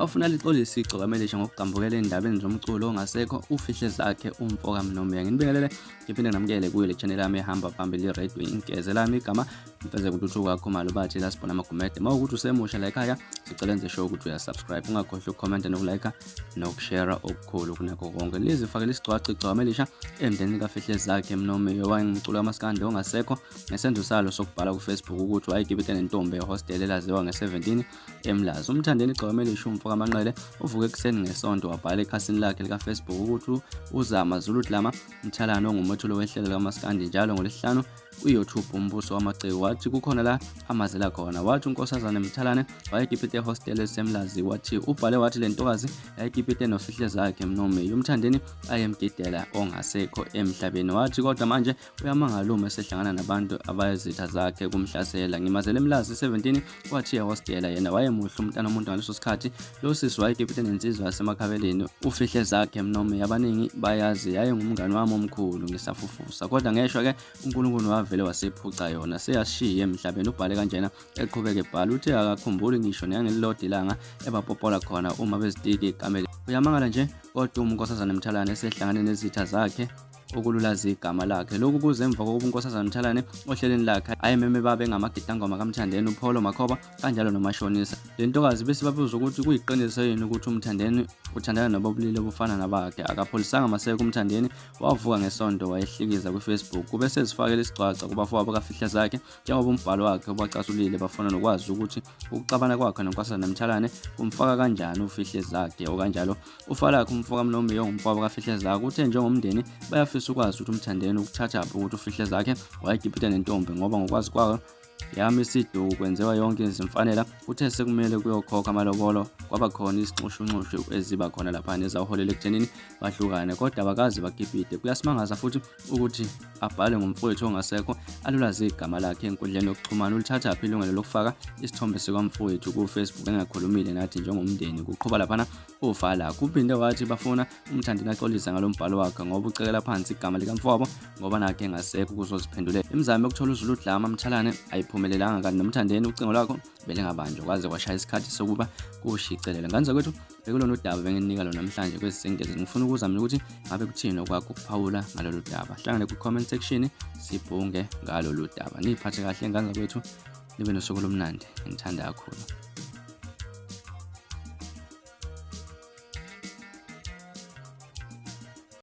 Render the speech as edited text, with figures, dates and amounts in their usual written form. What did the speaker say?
Bafuna lixolise igcokaka ngokugambukela endabeni zomculo ongasekho uFihlezakhe umfoka Mnomiya. Nginibingelele ngiphinde ngamukele kuyo le channel yami ehamba phambili radio inkeze lami igama mfezeke ututhuka wakho malubathi la sibona amagumede. Mawukuthi usemusha la ekhaya sicela nje show ukuthi uyasubscribe, ungakhohlwa ukucomment nokulike nokushare okukhulu kunakho konke. Lize fakele isicwacicwa elisha emndenini kaFihlezakhe Mnomiya owayengumculo wamaskandi ongasekho ngesenzo salo sokubhala ku Facebook ukuthi wayegibite nentombi ehostel elaziwa nge-17 emlazi. Umthandeni igcokaka elisha umfoka amanqele uvuke ekuseni ngesonto wabhala ekhasini lakhe lika Facebook ukuthi uzama Zulu Dlama Mthalane ongumothulo wehlelo lamaskandi njalo ngolesihlanu ku-YouTube umbuso wamaciko wathi kukhona la amazela khona. Wathi unkosazana Mthalane wayegibite ehostel esemlazi wathi ubhale wathi le ntokazi yayegibite noFihlezakhe Mnomiya umthandeni ayemgidela ongasekho emhlabeni. Wathi kodwa manje uyamangala uma esehlangana nabantu abayizitha zakhe kumhlasela. Ngimazele emlazi 17 wathi ehostel yena wayemuhle umntana umuntu ngaleso sikhathi lo sisi wayegibite nensizwa yasemakhabeleni uFihlezakhe Mnomiya. Abaningi bayazi yayengumngani wami omkhulu ngisafufusa kodwa ngeshwa ke uNkulunkulu wavele wasephuca yona seyashiya emhlabeni. Ubhale kanjena eqhubeka ebhala uthi akakhumbuli ngisho neyangelilodwa ilanga ebapopola khona uma bezitiki ikamela. Uyamangala nje kodwa unkosazana Mthalane esehlangane nezitha zakhe ngokululaza igama lakhe. Lokhu kuze emva kokuba unkosazana Mthalane ohleleni lakhe ayememe babe ngamagidangoma kaMthandeni uPholo Makhoba kanjalo noMashonisa. Le ntokazi bese babuza ukuthi kuyiqiniso yini ukuthi uMthandeni uthandana nabobulili obufana nabakhe. Akapholisanga maseko uMthandeni wavuka ngesonto wayehlikiza ku-Facebook kube sezifakela isicwaca kubafowabo kaFihlezakhe njengoba umbhalo wakhe ubacasulile bafuna nokwazi ukuthi ukuxabana kwakhe nonkosazana Mthalane kumfaka kanjani uFihlezakhe. Okanjalo uFalakhe umfoka Mnomiya ongumfowabo kaFihlezakhe uthe njengomndeni bayafisa ukwazi ukuthi uMthandeni ukuthathaphi ukuthi uFihlezakhe wayegibite nentombi ngoba ngokwazi kwayo yami isiduku kwenziwa yonke izimfanela uthe sekumele kuyokhokha amalobolo kwaba khona isixushunxushu eziba khona lapha nezaholela ekuthenini bahlukane kodwa abakazi bagibide. Kuyasimangaza futhi ukuthi abhale ngomfowethu ongasekho alulaze igama lakhe enkundleni yokuxhumana. Ulithathaphi ilungelo lokufaka isithombe sikamfowethu ku-Facebook engakhulumile nathi njengomndeni kuqhuba laphana uFalakhe. Uphinde wathi bafuna umthandeni axolise ngalombhalo wakhe ngoba ucekela phansi igama likamfowabo ngoba nakhe engasekho kuzoziphendulela. Imizamo yokuthola uZulu Dlama Mthalane ayiphumelelanga kanti nomthandeni ucingo lwakho belingabanjwa kwaze kwashaya isikhathi sokuba kushicelele. Nganza kwethu bekulona udaba benginika lona namhlanje kwesingeze. Ngifuna ukuzamela ukuthi ngabe kuthini okwakho ukuphawula ngalolu daba. Hlangane ku-comment section sibhunge ngalolu daba. Niphathe kahle nganza kwethu nibe nosuku lomnandi. Ngithanda kakhulu.